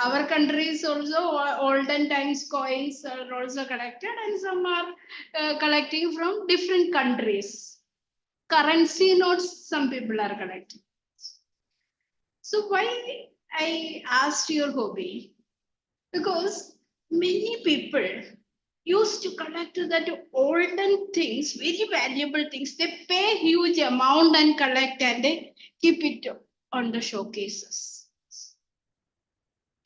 Our countries also olden times coins are also collected, and some are collecting from different countries. Currency notes, some people are collecting. So why I asked your hobby? Because many people used to collect that olden things, very valuable things. They pay huge amount and collect, and they keep it on the showcases.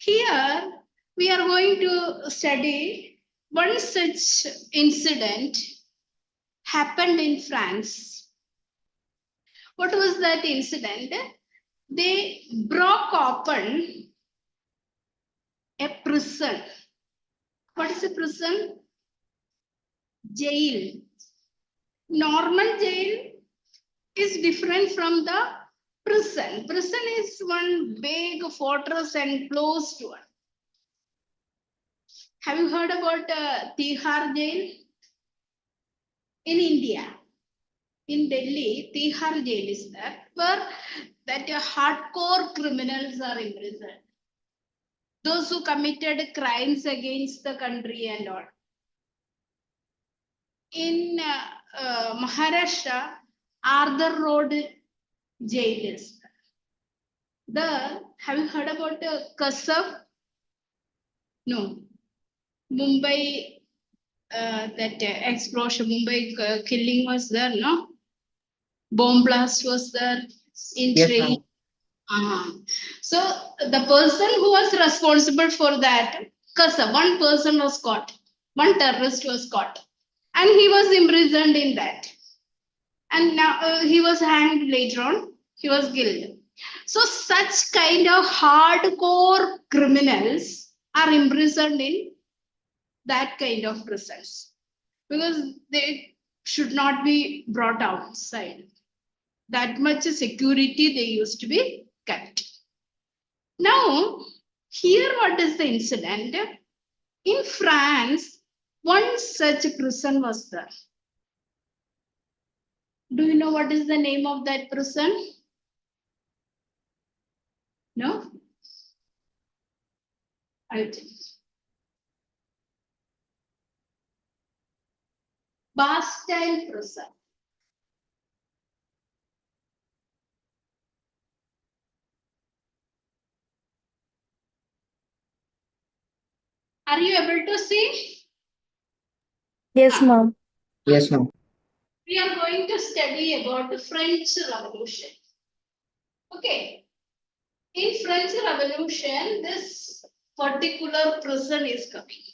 Here, we are going to study one such incident happened in France. What was that incident? They broke open a prison. What is a prison? Jail. Normal jail is different from the prison. Prison is one big fortress and closed one. Have you heard about Tihar jail? In India, in Delhi, Tihar jail is there, where that hardcore criminals are imprisoned. Those who committed crimes against the country and all. In Maharashtra, Arthur Road jail is there. Have you heard about Kasab? No. Mumbai, that explosion, Mumbai killing was there, no? Bomb blast was there in train. So the person who was responsible for that, Kasab, one person was caught, one terrorist was caught, and he was imprisoned in that. And now he was hanged later on, he was killed. So such kind of hardcore criminals are imprisoned in that kind of prisons because they should not be brought outside. That much security they used to be kept. Now, here what is the incident? In France, one such prison was there. Do you know what is the name of that prison? No? I'll tell you. Bastille prison. Are you able to see? Yes, ma'am. Yes, ma'am. We are going to study about the French Revolution. Okay. In French Revolution, this particular prison is coming.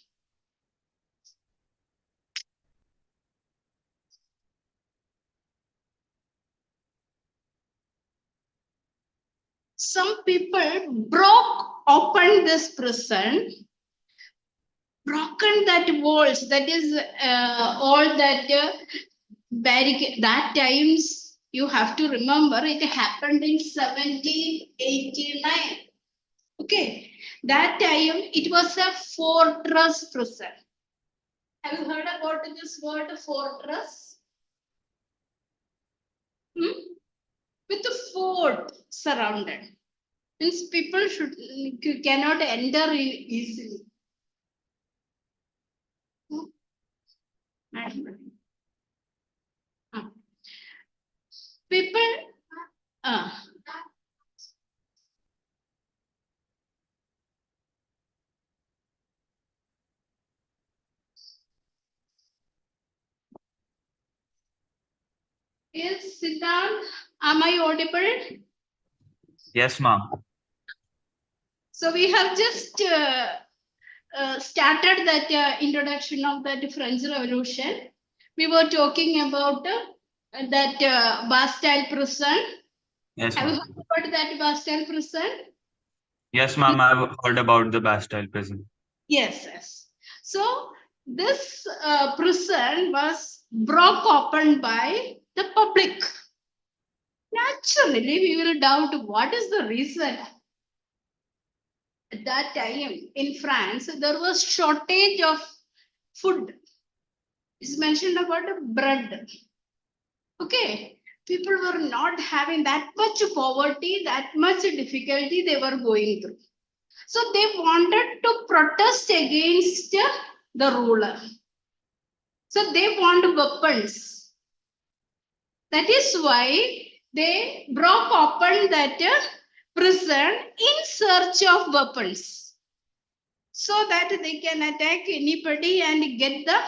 Some people broke open this prison, broken that walls, that is all that barricade. That times you have to remember it happened in 1789. Okay, that time it was a fortress prison. Have you heard about this word fortress? With a fort surrounded. Means people cannot enter easily. People, is Siddharth, am I audible? Yes, ma'am. So we have just started that introduction of the French Revolution. We were talking about that Bastille prison. Yes, Have you ma'am. heard about that Bastille prison? Yes, ma'am. I've heard about the Bastille prison. Yes, yes. So this prison was broke open by the public. Naturally, we will doubt what is the reason. At that time in France, there was shortage of food. It's mentioned about bread. Okay, people were not having that much poverty, that much difficulty they were going through. So they wanted to protest against the ruler. So they want weapons. That is why they broke open that prison in search of weapons, so that they can attack anybody and get the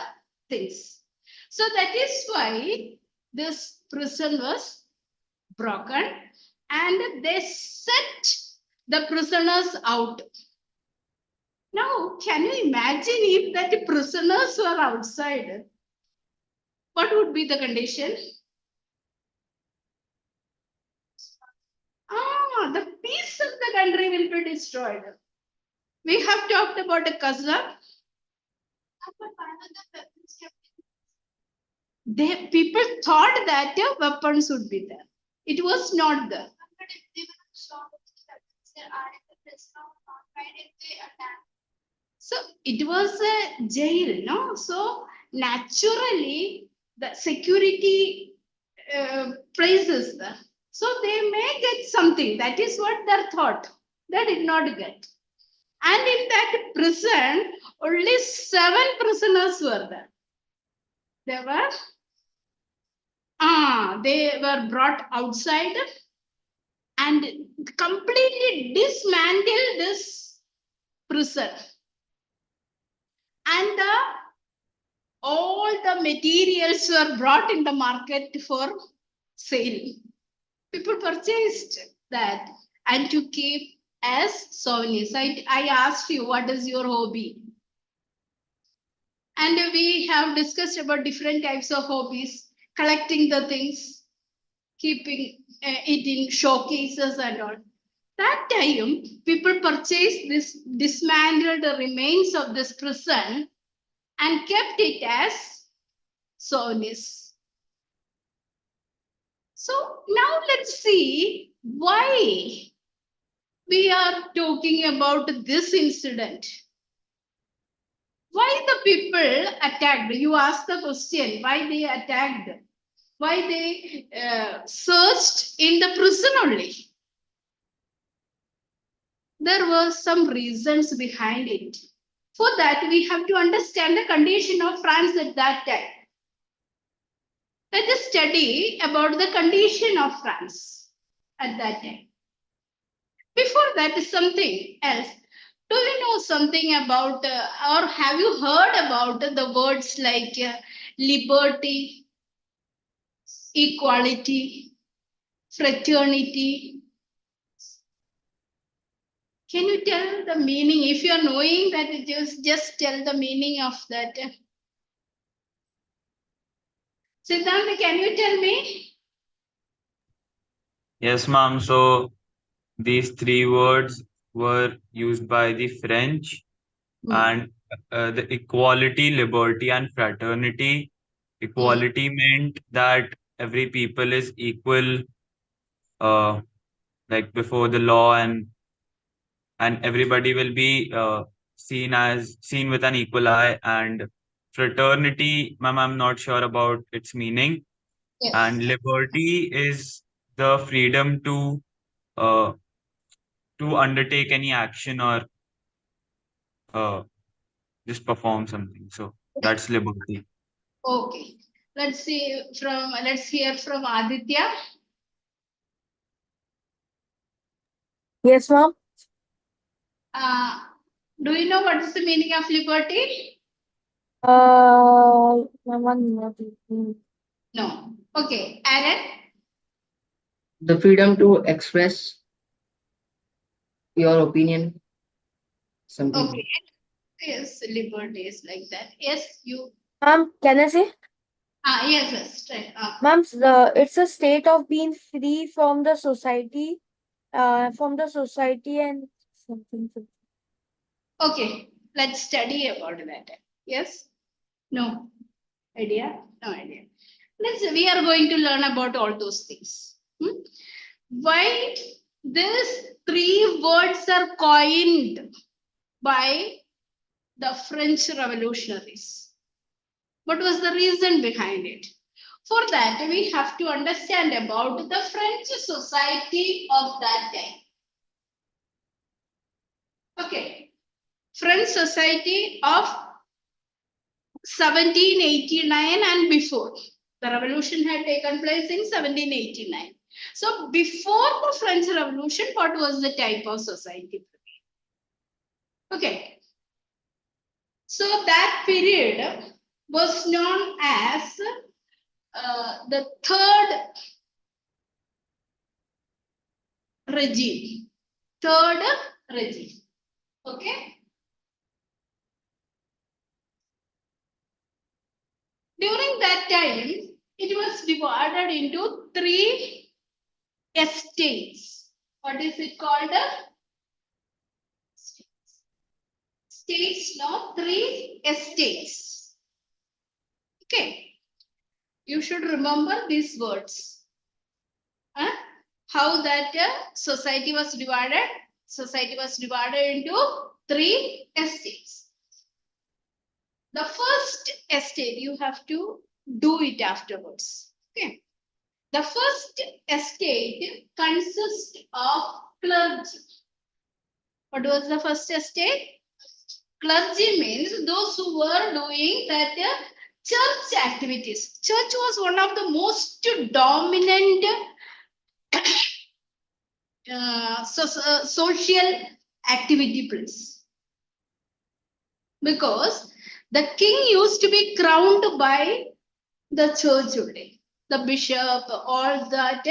things. So that is why this prison was broken and they set the prisoners out. Now, can you imagine if that prisoners were outside? What would be the condition? The peace of the country will be destroyed. We have talked about the Kazakh. People thought that weapons would be there. It was not there. So it was a jail, no? So naturally, the security praises them. So they may get something. That is what their thought. They did not get. And in that prison, only 7 prisoners were there. They were brought outside and completely dismantled this prison. And all the materials were brought in the market for sale. People purchased that and to keep as souvenirs. I asked you, what is your hobby? And we have discussed about different types of hobbies, collecting the things, keeping it in showcases and all. That time, people purchased this dismantled remains of this prison and kept it as souvenirs. So now let's see why we are talking about this incident. Why the people attacked? You asked the question, why they attacked? Why they searched in the prison only? There were some reasons behind it. For that, we have to understand the condition of France at that time. Let us study about the condition of France at that time. Before that is something else. Do you know something about, or have you heard about the words like liberty, equality, fraternity? Can you tell the meaning? If you are knowing that, just tell the meaning of that. Siddhant, can you tell me? Yes, ma'am. So these 3 words were used by the French, and the equality, liberty, and fraternity. Equality meant that every people is equal, uh, like before the law, and everybody will be seen with an equal eye. And fraternity, ma'am, I'm not sure about its meaning. Yes. And liberty is the freedom uh, to undertake any action or uh, just perform something. So that's liberty. Okay. Let's hear from Aditya. Yes, ma'am. Uh, do you know what is the meaning of liberty? One minute. No. Okay. Aaron? The freedom to express your opinion, something. Okay. Yes, liberty is like that. Yes, you. Ma'am, can I say? Yes, yes. Right. Ma'am, it's a state of being free from the society, and something. Okay. Let's study about that. Yes? No idea? No idea. We are going to learn about all those things. Why these 3 words are coined by the French revolutionaries? What was the reason behind it? For that, we have to understand about the French society of that time. Okay. French society of 1789 and before. The revolution had taken place in 1789. So before the French Revolution, what was the type of society? Okay. So that period was known as the third regime. Third regime. Okay. During that time, it was divided into 3 estates. What is it called? States, no, 3 estates. Okay. You should remember these words. Huh? How that society was divided? Society was divided into 3 estates. The first estate, you have to do it afterwards. Okay. The first estate consists of clergy. What was the first estate? Clergy means those who were doing that church activities. Church was one of the most dominant social activity place. Because the king used to be crowned by the church only, the bishop, all that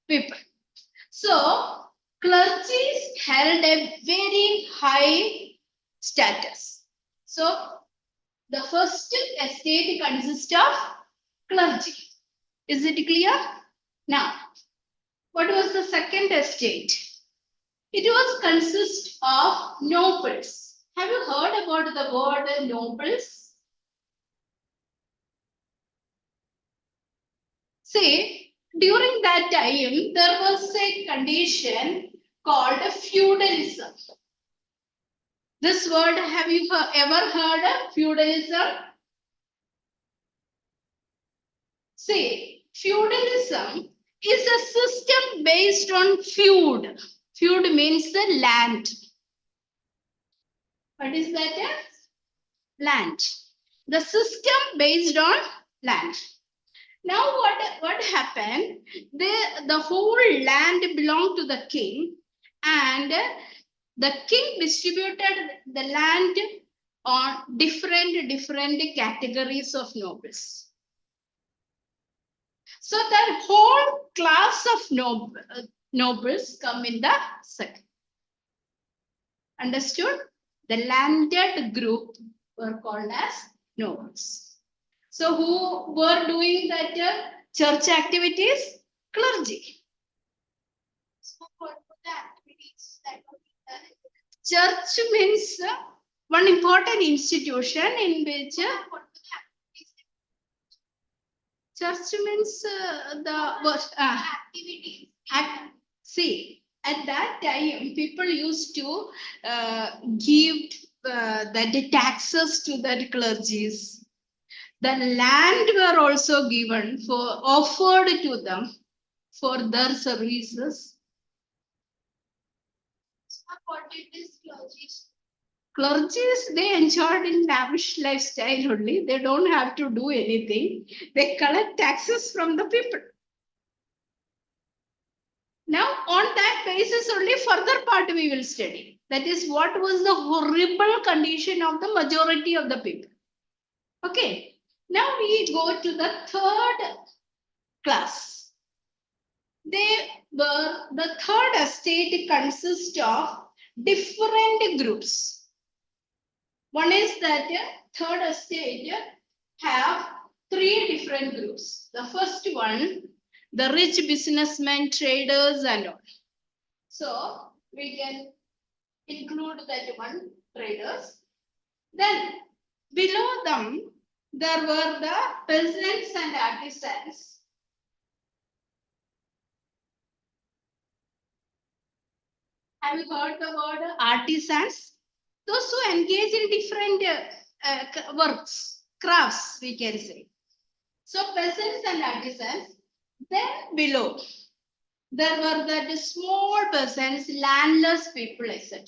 people. So clergy held a very high status. So the first estate consists of clergy. Is it clear? Now, what was the second estate? It was consist of nobles. Have you heard about the word nobles? See, during that time, there was a condition called feudalism. This word, have you ever heard of feudalism? See, feudalism is a system based on feud. Feud means the land. What is that? Land. The system based on land. Now what happened? The whole land belonged to the king, and the king distributed the land on different categories of nobles. So that whole class of nobles come in the second. Understood? The landed group were called as nobles. So who were doing that church activities? Clergy. So what were the activities that were done? Church means one important institution in which church means activities. See, at that time, people used to give the taxes to the clergies. The land were also given offered to them for their services. What did this clergies? Clergies, they enjoyed in lavish lifestyle only. They don't have to do anything. They collect taxes from the people. Now, on that basis, only further part we will study. That is what was the horrible condition of the majority of the people. Okay. Now we go to the third class. The third estate consists of different groups. One is that third estate have 3 different groups. The first one, the rich businessmen, traders and all. So we can include that one, traders. Then below them, there were the peasants and artisans. Have you heard the word artisans? Those who engage in different works, crafts, we can say. So peasants and artisans. Then below, there were the small peasants, landless people, etc.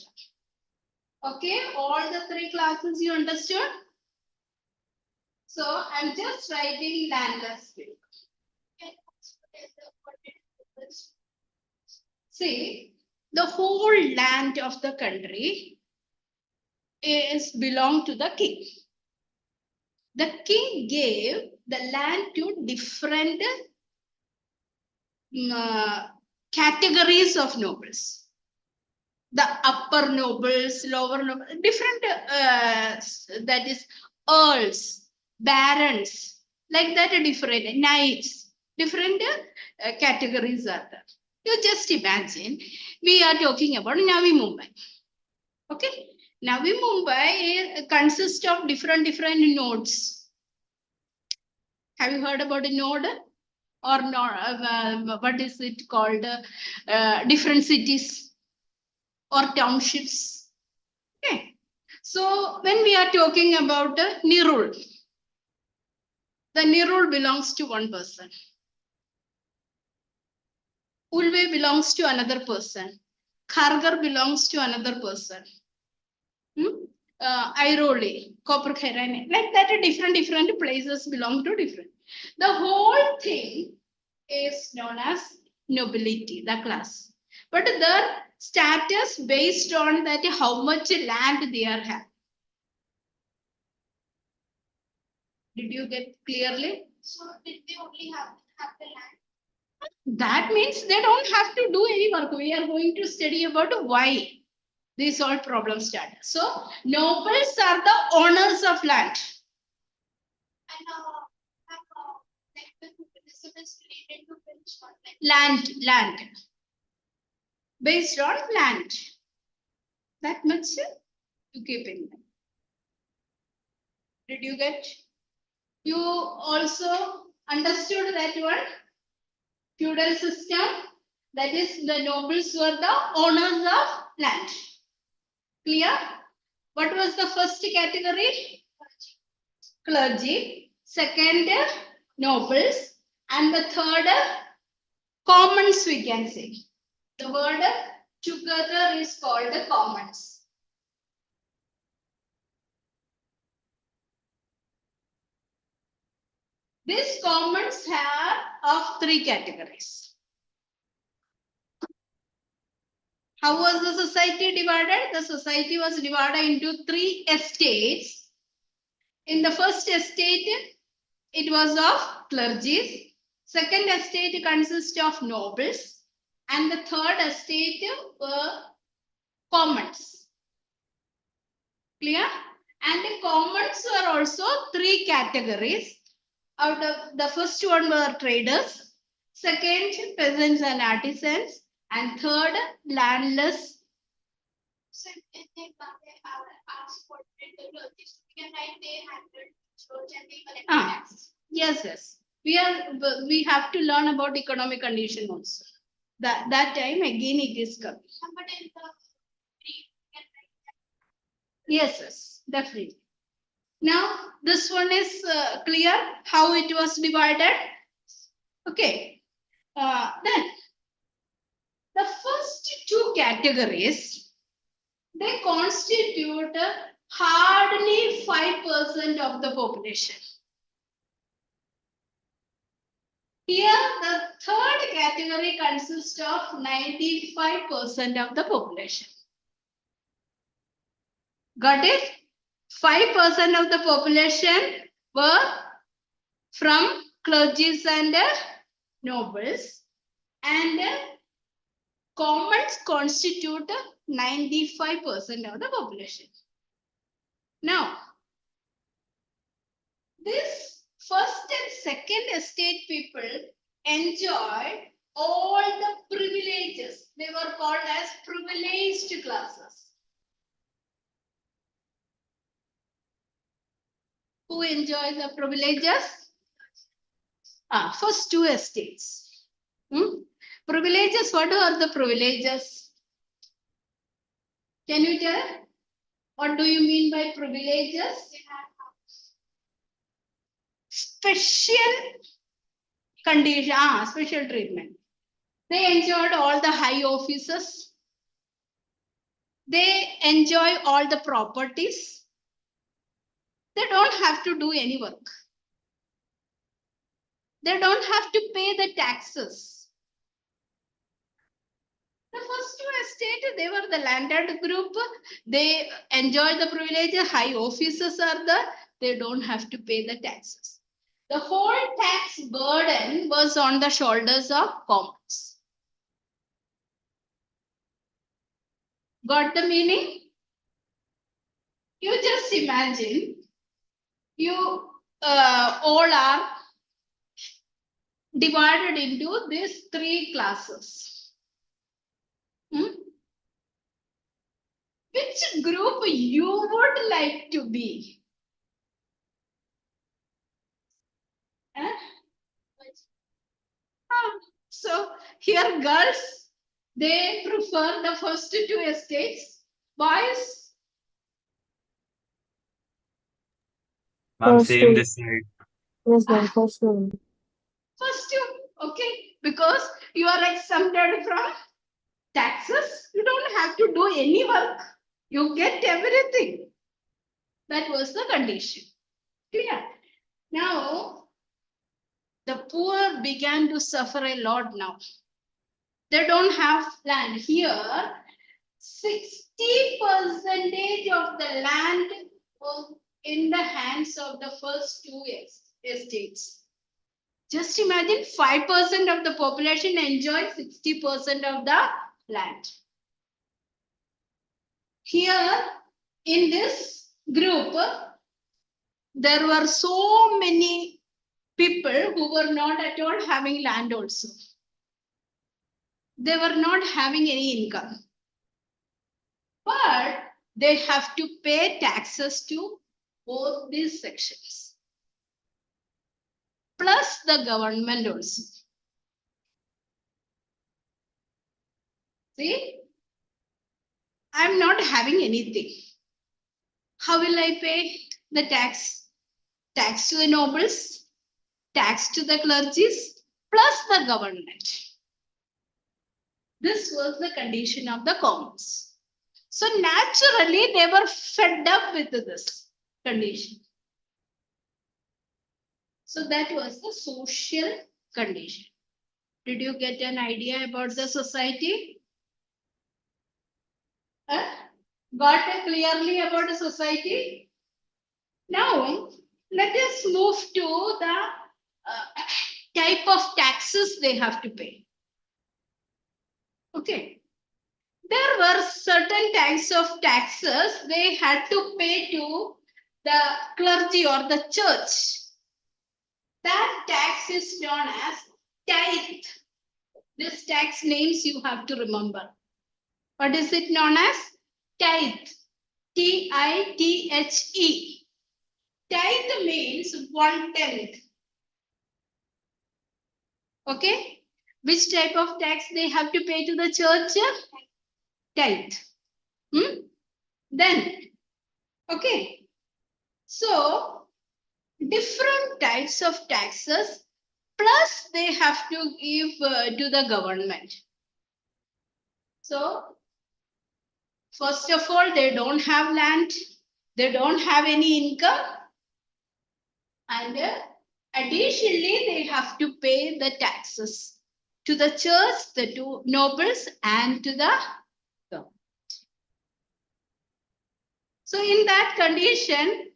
Okay, all the three classes you understood? So I'm just writing landless people. See, the whole land of the country is belong to the king. The king gave the land to different categories of nobles. The upper nobles, lower nobles, different, that is earls, barons, like that, different knights, different categories are there. You just imagine, we are talking about Navi Mumbai. Okay, Navi Mumbai consists of different nodes. Have you heard about a node? Or not? What is it called? Different cities or townships. Okay. So when we are talking about Nirul, the Nirul belongs to one person. Ulve belongs to another person. Khargar belongs to another person. Airoli, Copper Khairane, like that, different places belong to different. The whole thing is known as nobility, the class. But the status based on that how much land they are having. Did you get clearly? So did they only have the land? That means they don't have to do any work. We are going to study about why these all problems start. So nobles are the owners of land. And land. Based on land. That much you keep in mind. Did you get? You also understood that one? Feudal system. That is, the nobles were the owners of land. Clear? What was the first category? Clergy. Second, nobles. And the third, commons, we can say. The word together is called the commons. These commons are of three categories. How was the society divided? The society was divided into three estates. In the first estate, it was of clergy. Second estate consists of nobles. And the third estate were commons. Clear? And the commons were also three categories. Out of the first one were traders, second peasants and artisans, and third landless. Yes. We have to learn about economic condition also. That time again it is coming. Yes, definitely. Now this one is clear how it was divided. Okay. Then the first two categories, they constitute hardly 5% of the population. Here, the third category consists of 95% of the population. Got it? 5% of the population were from clergies and nobles, and commons constitute 95% of the population. Now, this first and second estate people enjoyed all the privileges. They were called as privileged classes. Who enjoyed the privileges? First two estates. Privileges, what are the privileges? Can you tell? What do you mean by privileges? Special condition, special treatment. They enjoyed all the high offices. They enjoy all the properties. They don't have to do any work. They don't have to pay the taxes. The first two estate, they were the landed group. They enjoy the privilege. High officers are there. They don't have to pay the taxes. The whole tax burden was on the shoulders of commons. Got the meaning? You just imagine you all are divided into these three classes. Which group you would like to be? So here girls, they prefer the first two estates. Boys, Ma'am, First same two. this side. Yes, ma'am. First two. first two, okay, because you are exempted from taxes. You don't have to do any work. You get everything. That was the condition. Clear? Now, the poor began to suffer a lot now. They don't have land. Here, 60% of the land was in the hands of the first two estates. Just imagine 5% of the population enjoys 60% of the land. Here, in this group, there were so many people who were not at all having land also. They were not having any income. But they have to pay taxes to both these sections. Plus the government also. See? I'm not having anything. How will I pay the tax? Tax to the nobles, tax to the clergies, plus the government. This was the condition of the commons. So naturally, they were fed up with this condition. So that was the social condition. Did you get an idea about the society? Got it clearly about the society? Now, let us move to the type of taxes they have to pay. Okay. There were certain types of taxes they had to pay to the clergy or the church. That tax is known as tithe. This tax names you have to remember. What is it known as? Tithe. T-I-T-H-E. Tithe means 1/10. Okay. Which type of tax they have to pay to the church? Tithe. Then, okay. So, different types of taxes, plus they have to give to the government. So, first of all, they don't have land, they don't have any income, and additionally, they have to pay the taxes to the church, the two nobles, and to the government. So, in that condition,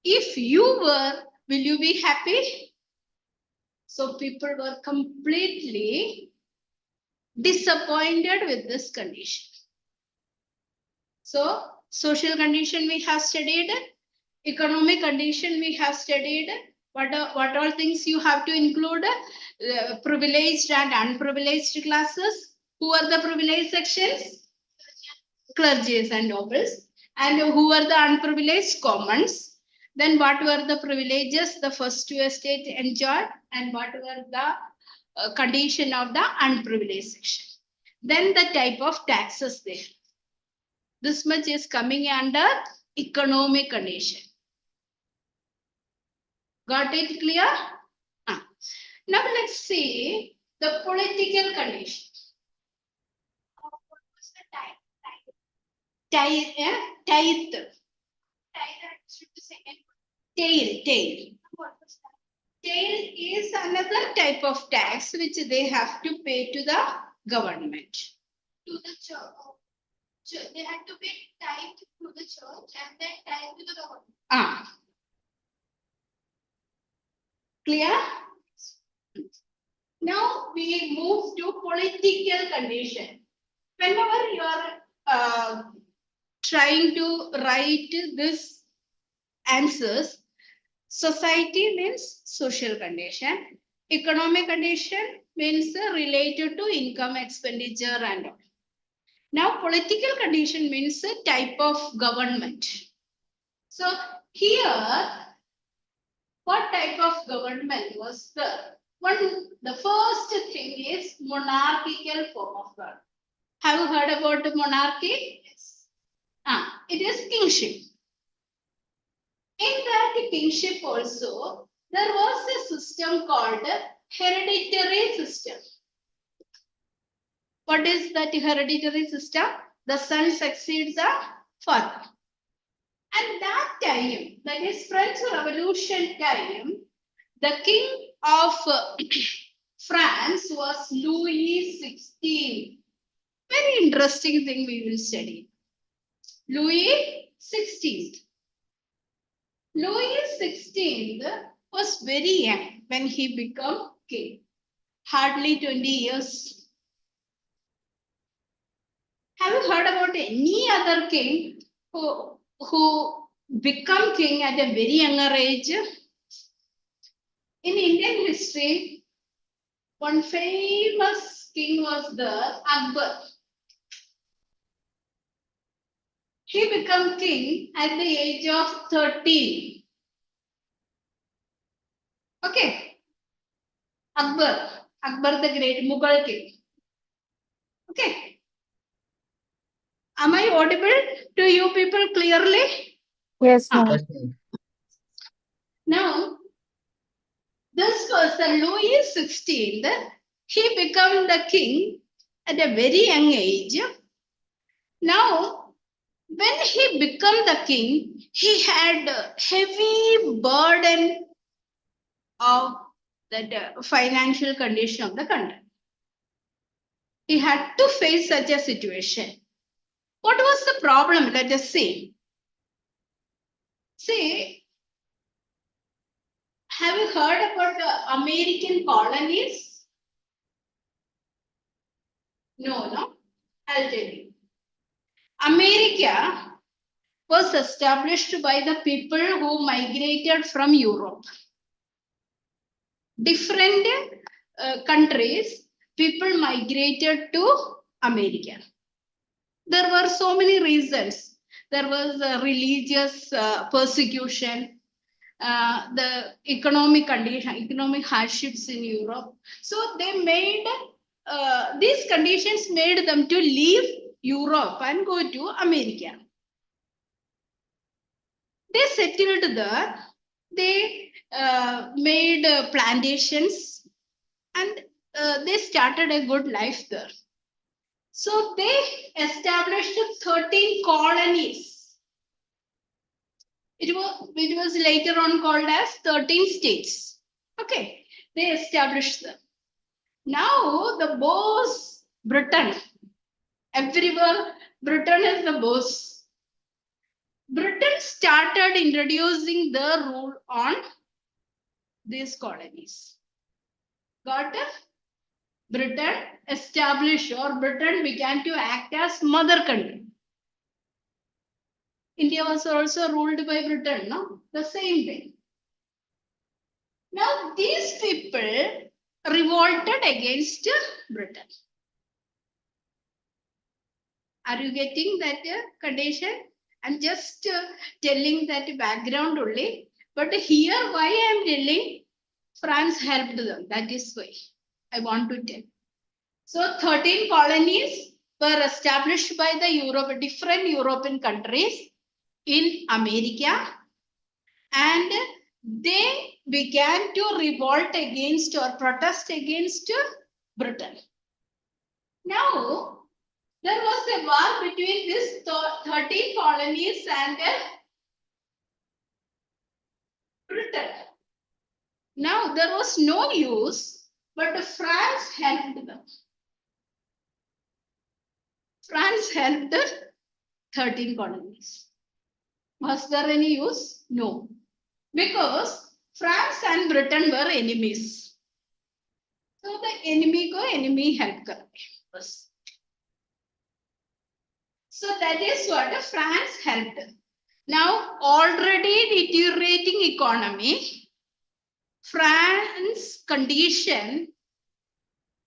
if you were, will you be happy? So, people were completely disappointed with this condition. So, social condition we have studied, economic condition we have studied. What all things you have to include? Privileged and unprivileged classes. Who are the privileged sections? Clergies and nobles. And who are the unprivileged? Commons. Then what were the privileges the first two estates enjoyed, and what were the condition of the unprivileged section? Then the type of taxes there. This much is coming under economic condition. Got it clear? Now let's see the political condition. What was the type Tithe. Tail. Tail is another type of tax which they have to pay to the government. To the church. They have to pay tithe to the church and then tithe to the government. Clear? Now we move to political condition. Whenever you are trying to write this answers, society means social condition. Economic condition means related to income, expenditure and all. Now political condition means a type of government. So here, what type of government was there? The first thing is monarchical form of government. Have you heard about the monarchy? Yes. It is kingship. In that kingship also, there was a system called hereditary system. What is that hereditary system? The son succeeds the father. And that time, that is French Revolution time, the king of France was Louis XVI. Very interesting thing we will study. Louis XVI. Louis XVI was very young when he became king. Hardly 20 years. Have you heard about any other king who become king at a very younger age? In Indian history, one famous king was there, Akbar. He became king at the age of 13. Okay. Akbar the Great, Mughal king. Okay. Am I audible to you people clearly? Yes, ma'am. Yes, ma'am. Now, this person, Louis XVI, he became the king at a very young age. Now, when he became the king, he had a heavy burden of the financial condition of the country. He had to face such a situation. What was the problem? Let us see. See, have you heard about the American colonies? No. I'll tell you. America was established by the people who migrated from Europe. Different countries, people migrated to America. There were so many reasons. There was religious persecution, the economic condition, economic hardships in Europe. So they made these conditions made them to leave Europe and go to America. They settled there. They made plantations and they started a good life there. So they established 13 colonies. It was later on called as 13 states. Okay, they established them. Now the boss, Britain. Everywhere, Britain is the boss. Britain started introducing the rule on these colonies. Got it? Britain established, or Britain began to act as mother country. India was also ruled by Britain, no? The same thing. Now these people revolted against Britain. Are you getting that condition? I'm just telling that background only. But here, why I am telling, France helped them. That is why I want to tell. So 13 colonies were established by the different European countries in America, and they began to revolt against or protest against Britain. Now, There was a war between these 13 colonies and Britain. Now there was no use, but France helped them. France helped 13 colonies. Was there any use? No. Because France and Britain were enemies. So the enemy ko enemy help karte. So that is what France helped. Now already deteriorating economy, France condition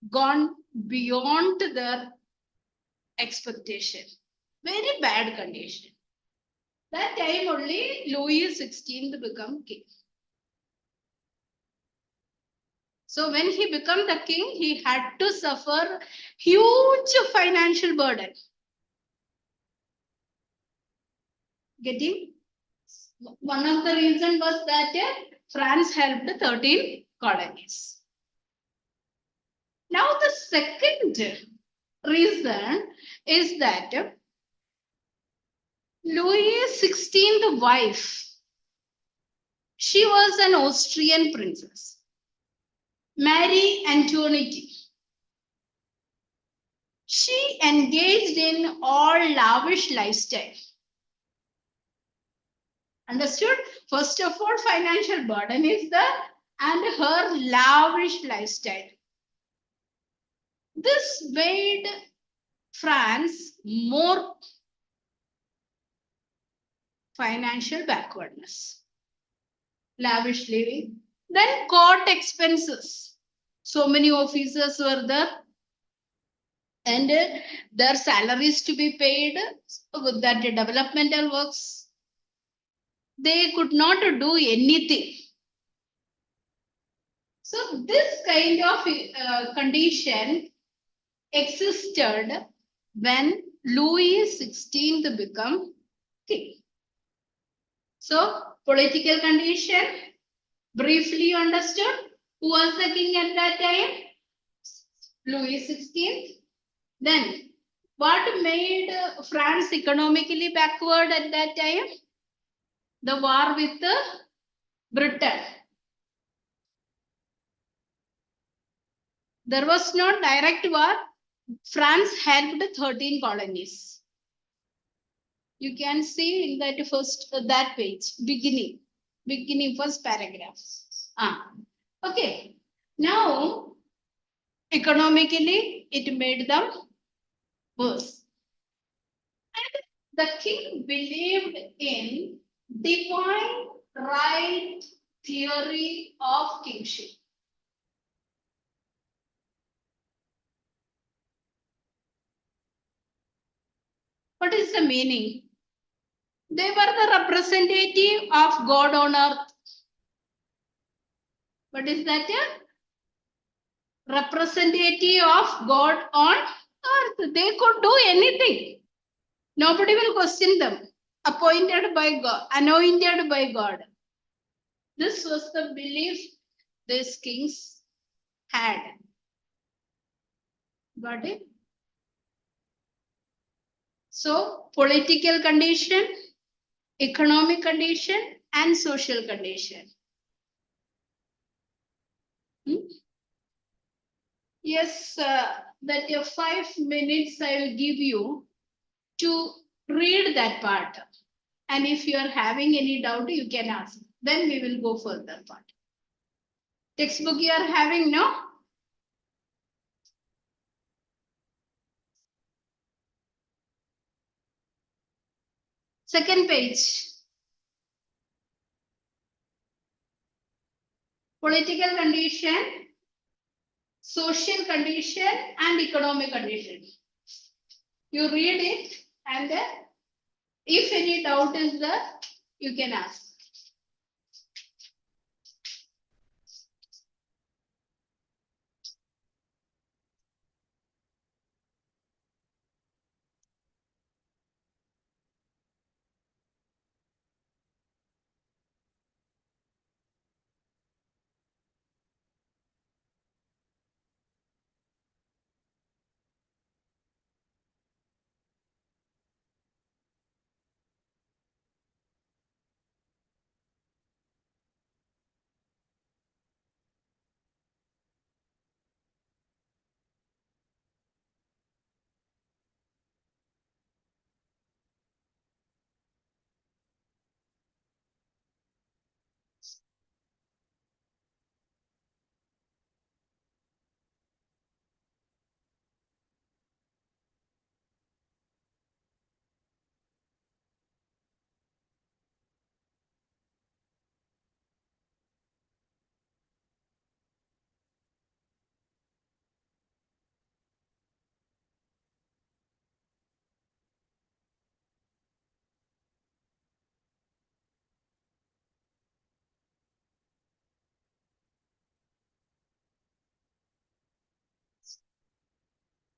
gone beyond their expectation. Very bad condition. That time only Louis XVI become king. So when he became the king, he had to suffer huge financial burden. Getting? One of the reasons was that France helped 13 colonies. Now the second reason is that Louis XVI wife, she was an Austrian princess, Marie Antoinette. She engaged in all lavish lifestyle. Understood? First of all, financial burden is there and her lavish lifestyle. This made France more financial backwardness. Lavish living. Then court expenses. So many officers were there and their salaries to be paid, that developmental works. They could not do anything. So this kind of condition existed when Louis XVI became king. So political condition, briefly understood. Who was the king at that time? Louis XVI. Then what made France economically backward at that time? The war with Britain. There was no direct war. France helped 13 colonies. You can see in that first that page, beginning first paragraph. Okay. Now, economically, it made them worse. And the king believed in divine right theory of kingship. What is the meaning? They were the representative of God on earth. What is that? Representative of God on earth. They could do anything. Nobody will question them. Appointed by God, anointed by God. This was the belief these kings had. Got it? So, political condition, economic condition, and social condition. Yes, that 5 minutes I will give you to read that part. And if you are having any doubt, you can ask. Then we will go further part. Textbook you are having, no? Second page. Political condition, social condition, and economic condition. You read it and if any doubt is there, you can ask.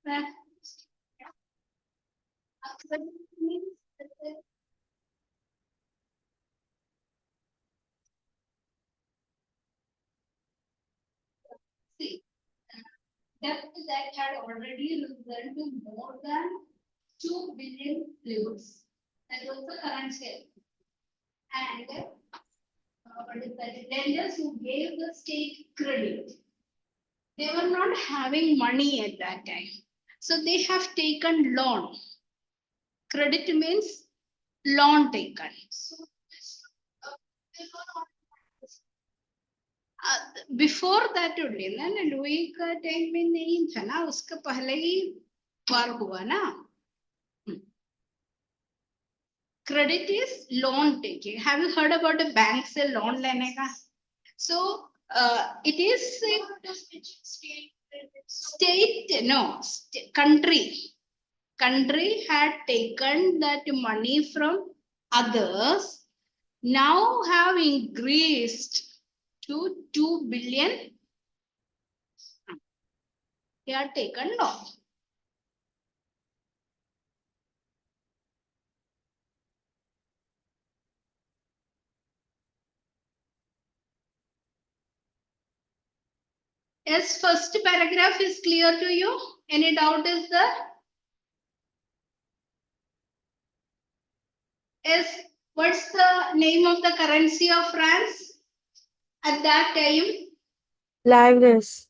See, debt that had already risen to more than 2 billion livres. That was the current share. And what is that? Lenders who gave the state credit, they were not having money at that time. So they have taken loan. Credit means loan taken. So, before that only ना Louis का time में नहीं था ना, उसका पहले ही वार हुआ ना. Credit is loan taking. Have you heard about a bank से लोन लेने का? So it is state, no, country had taken that money from others, now have increased to 2 billion. They are taken loan. Yes, first paragraph is clear to you. Any doubt is there? Yes, what's the name of the currency of France at that time? Livres.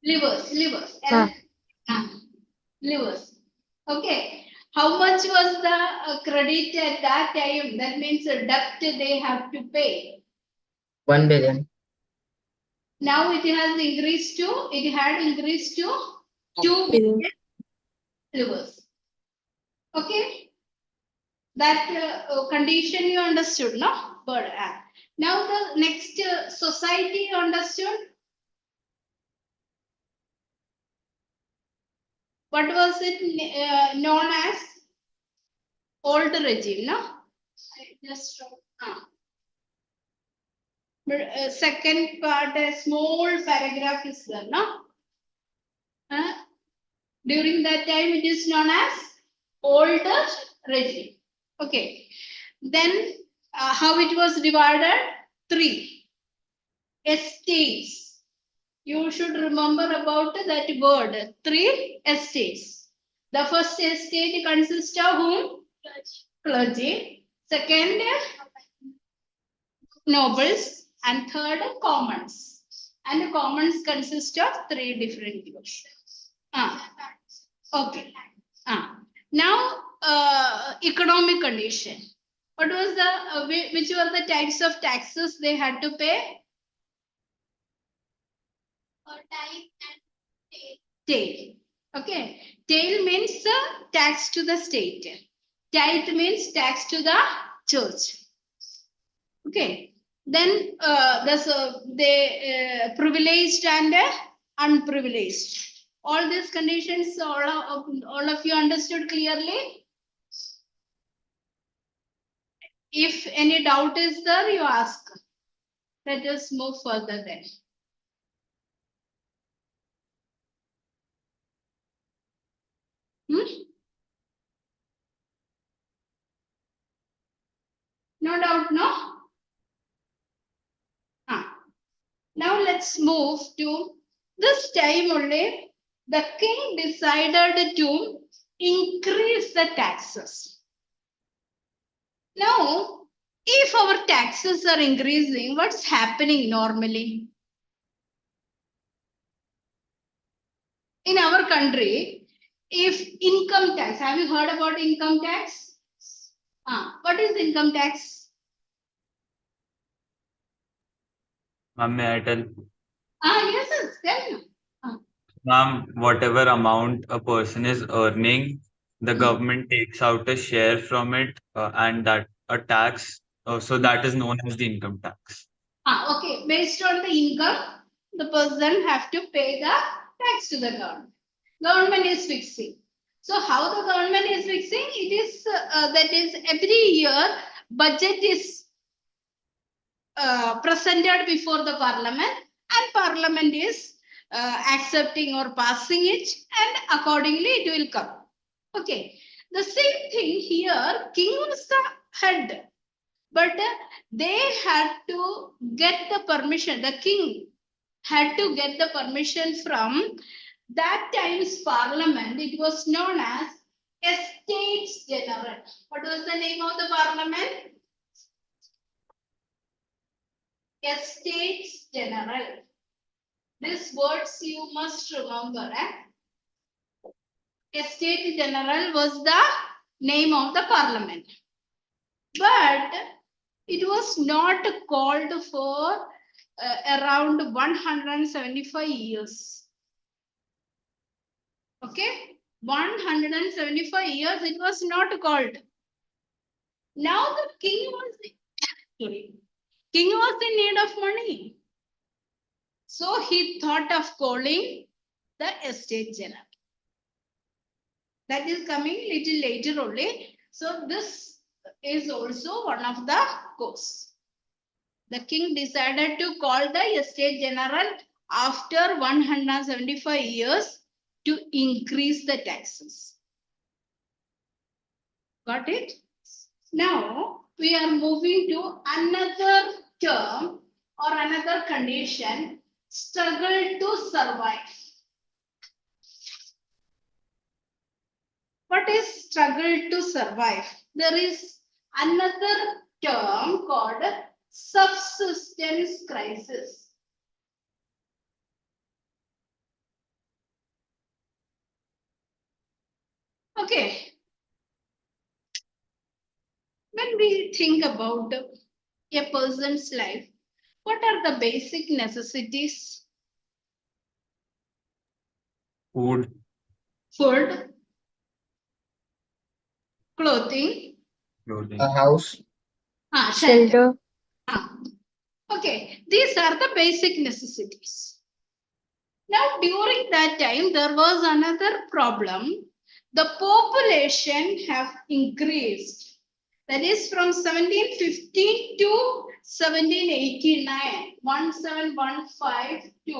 Livres. Huh. Livres. Okay. How much was the credit at that time? That means the debt they have to pay. 1 billion. Now it had increased to 2 Billion. billion livres. Okay. That condition you understood, no? But now the next society you understood. What was it known as? Old regime, no? Just but second part, a small paragraph is there, no? During that time, it is known as old regime. Okay. Then how it was divided? 3 estates. You should remember about that word. 3 estates. The first estate consists of whom? Clergy. Second, nobles. And third, commons. And the commons consist of 3 different groups. Okay. Now, economic condition. What was the which were the types of taxes they had to pay? Tail. Okay. Tail means tax to the state. Tithe means tax to the church. Okay. Then they privileged and unprivileged. All these conditions, all of you understood clearly? If any doubt is there, you ask. Let us move further then. No doubt, no? Now let's move to this time only. The king decided to increase the taxes. Now, if our taxes are increasing, what's happening normally? In our country, if income tax, have you heard about income tax? What is income tax? Ma'am, may I tell? Yes, tell me. Ma'am, whatever amount a person is earning, the government takes out a share from it, and that a tax. So that is known as the income tax. Okay. Based on the income, the person have to pay the tax to the government. Government is fixing. So how the government is fixing? It is that is every year budget is presented before the parliament, and parliament is accepting or passing it, and accordingly it will come. Okay. The same thing here, king was the head, but they had to get the permission. The king had to get the permission from that time's parliament. It was known as Estates General. What was the name of the parliament? Estates General. These words you must remember. Estate General was the name of the parliament. But it was not called for around 175 years. Okay? 175 years it was not called. Now the king was in need of money. So he thought of calling the estate general. That is coming little later only. So this is also one of the cause. The king decided to call the estate general after 175 years to increase the taxes. Got it? Now we are moving to another term or another condition, struggle to survive. What is struggle to survive? There is another term called subsistence crisis. Okay. When we think about a person's life, what are the basic necessities? Food, Food, clothing, A house. shelter. Shelter. Okay, these are the basic necessities. Now, during that time, there was another problem. The population have increased. That is from 1715 to 1789, 1715 to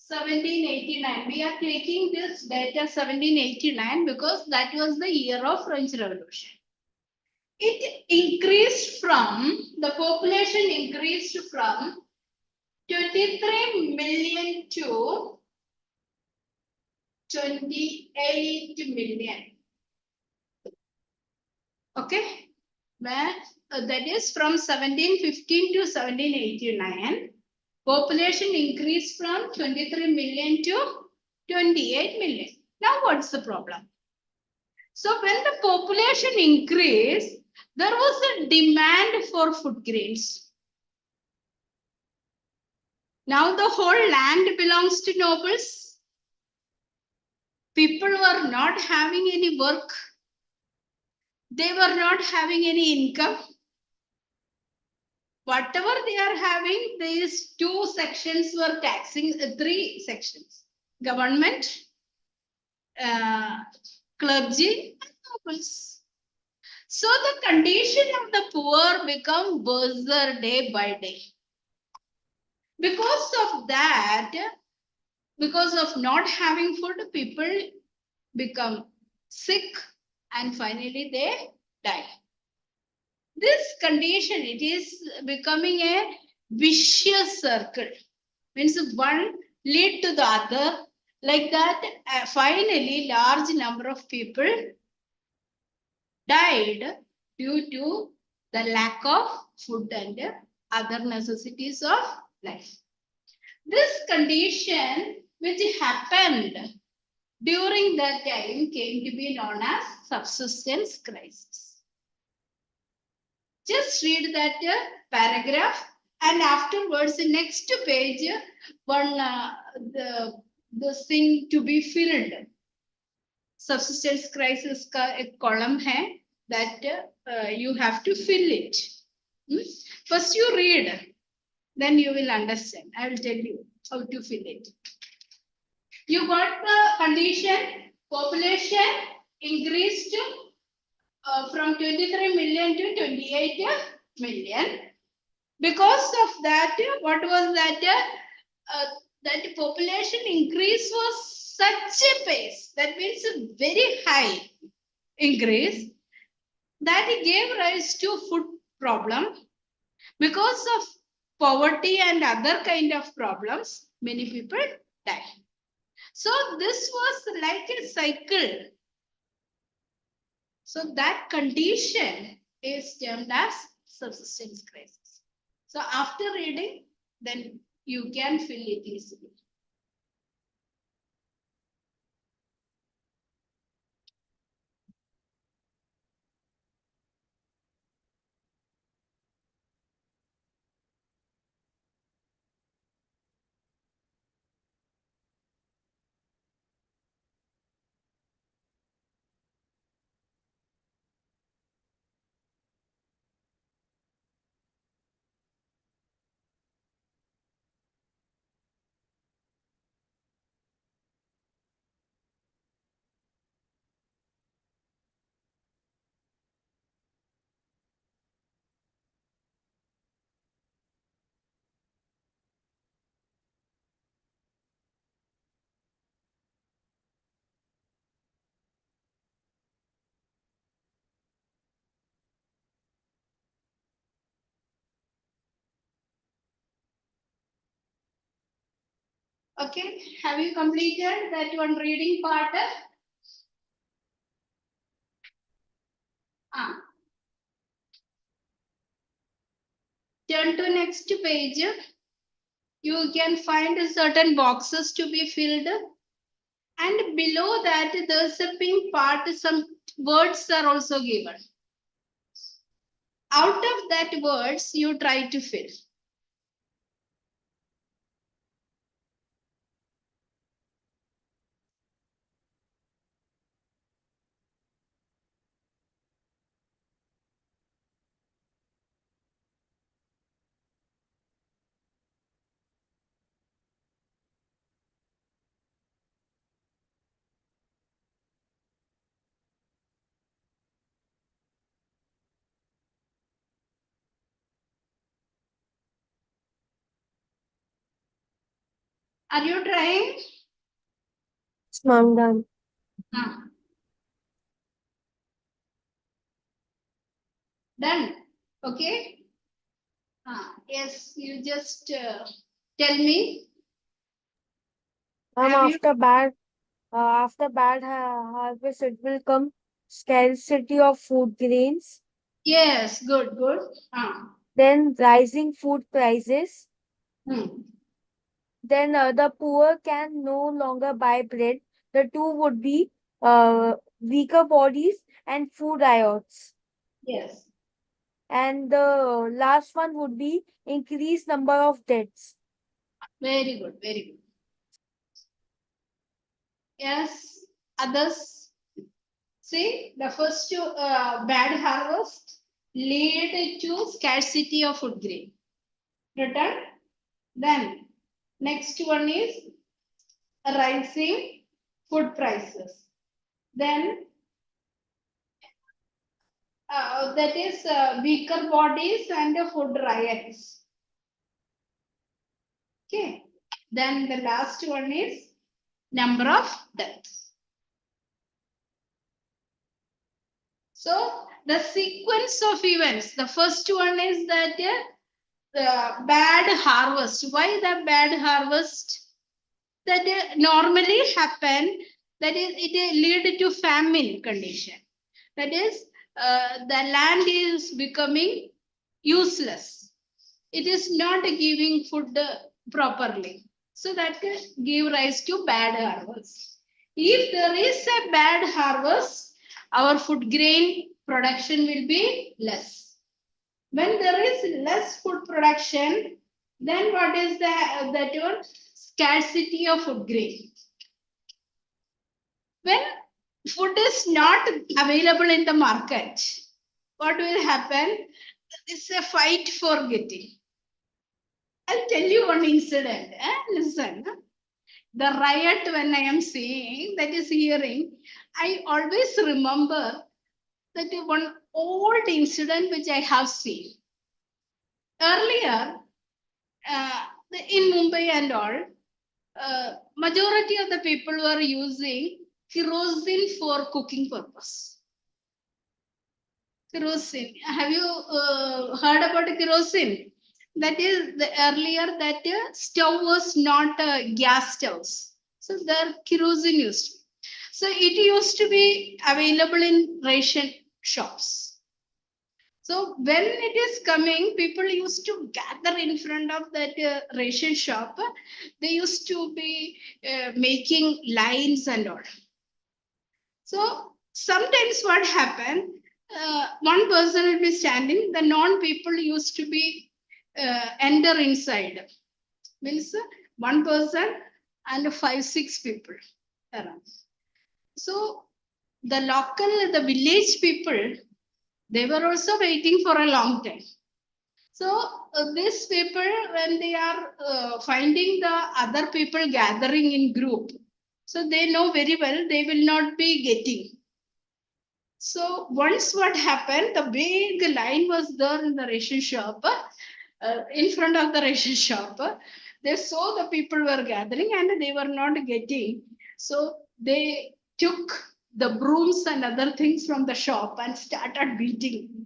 1789. We are taking this data 1789 because that was the year of French Revolution. It increased from, the population increased from 23 million to 28 million. Okay, that is from 1715 to 1789. Population increased from 23 million to 28 million. Now what's the problem? So when the population increased, there was a demand for food grains. Now the whole land belongs to nobles. People were not having any work. They were not having any income. Whatever they are having, these two sections were taxing, three sections. Government, clergy, and nobles. So the condition of the poor become worse day by day. Because of that, because of not having food, people become sick and finally they die. This condition, it is becoming a vicious circle. Means one lead to the other. Like that, finally large number of people died due to the lack of food and other necessities of life. This condition which happened during that time came to be known as subsistence crisis. Just read that paragraph and afterwards the next page one the thing to be filled. Subsistence crisis का एक column है that you have to fill it. First you read, then you will understand. I will tell you how to fill it. You got the condition, population increased from 23 million to 28 million. Because of that, what was that? that population increase was such a pace, that means a very high increase, that it gave rise to food problem. Because of poverty and other kind of problems, many people die. So this was like a cycle. So that condition is termed as subsistence crisis. So after reading, then you can fill it easily. Okay, have you completed that one reading part? Turn to next page. You can find certain boxes to be filled. And below that, there's a pink part, some words are also given. Out of that words, you try to fill. Are you trying? Yes, ma'am, done. Done. Okay. Yes, you just tell me. Ma'am, Have you? after bad harvest, it will come scarcity of food grains, Yes, good, good. then rising food prices, Hmm. then the poor can no longer buy bread. The two would be weaker bodies and food riots. Yes, And the last one would be increased number of deaths. very good, very good. Yes, others. See, the first two, bad harvest lead to scarcity of food grain. Written. Then next one is rising food prices. Then that is weaker bodies and food riots. Okay. Then the last one is number of deaths. So the sequence of events, the first one is that the bad harvest. Why the bad harvest? That normally happen, that is it lead to famine condition. That is the land is becoming useless. It is not giving food properly. So that give rise to bad harvest. If there is a bad harvest, our food grain production will be less. When there is less food production, then what is that one? Scarcity of food grain. When food is not available in the market, what will happen? It's a fight for getting. I'll tell you one incident. Listen, the riot when I am seeing, that is hearing, I always remember that one old incident which I have seen. Earlier, in Mumbai and all, majority of the people were using kerosene for cooking purpose. Kerosene. Have you heard about kerosene? That is the earlier that stove was not gas stoves. So there kerosene used. So it used to be available in ration shops. So when it is coming, people used to gather in front of that ration shop. They used to be making lines and all. So sometimes what happened, one person will be standing, the non-people used to be enter inside. Means one person and 5-6 people around. So the village people, they were also waiting for a long time. So these people, when they are finding the other people gathering in group, so they know very well they will not be getting. So once what happened, the big line was there in the ration shop, in front of the ration shop. They saw the people were gathering and they were not getting. So they took the brooms and other things from the shop and started beating.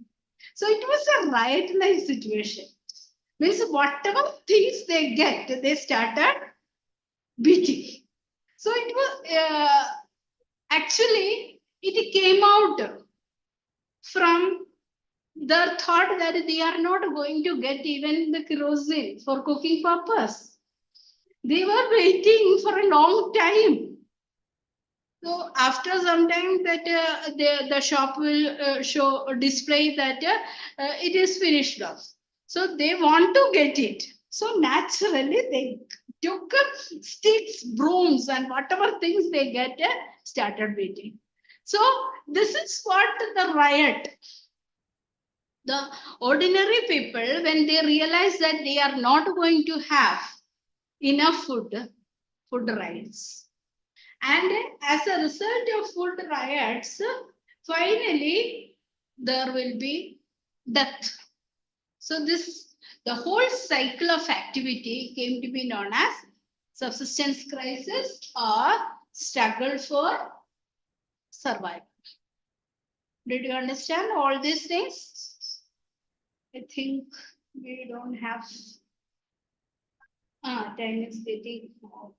So it was a riot-like situation. Means whatever things they get, they started beating. So it was actually it came out from the thought that they are not going to get even the kerosene for cooking purpose. They were waiting for a long time. So after some time that the shop will display that it is finished off. So they want to get it. So naturally they took sticks, brooms and whatever things they get started beating. So this is what the riot. The ordinary people, when they realize that they are not going to have enough food riots. And as a result of food riots, finally there will be death. So the whole cycle of activity came to be known as subsistence crisis or struggle for survival. Did you understand all these things? I think we don't have time is getting more.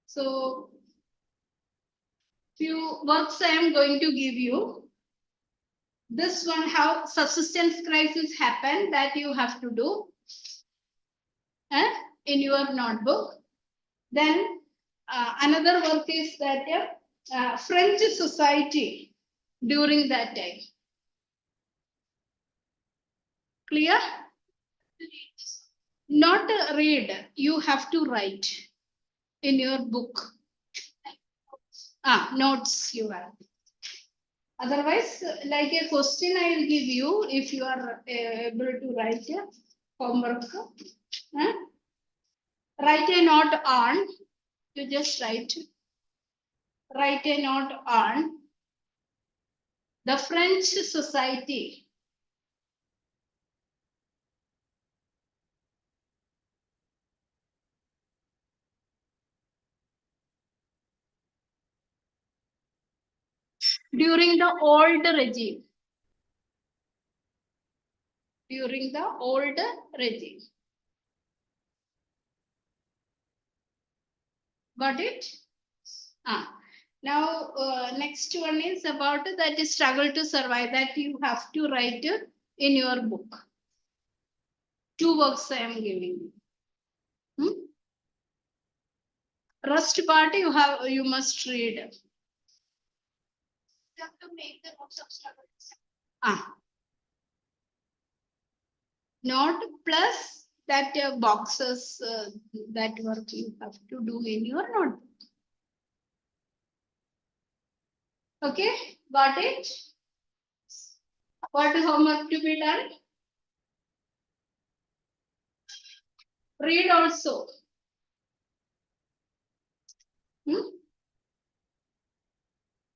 So few works I am going to give you. This one, how subsistence crisis happen, that you have to do in your notebook. Then another work is that French society during that time. Clear? Not read, you have to write in your book. Notes you have. Otherwise, like a question I will give you, if you are able to write a homework. Write a note on, you just write a note on the French society. During the old regime. During the old regime. Got it? Now, next one is about that struggle to survive, that you have to write in your book. 2 works I am giving you. Rest part you must read. You have to make the notes of struggle. Note plus that boxes that work you have to do in your notebook. Okay, got it? What homework to be done? Read also.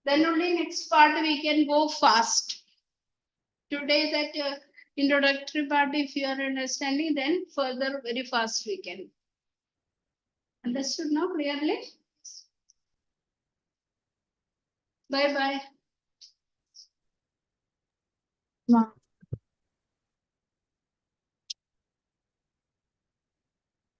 Then only next part we can go fast. Today that introductory part, if you are understanding, then further very fast we can. Understood now clearly? Bye bye. Ma.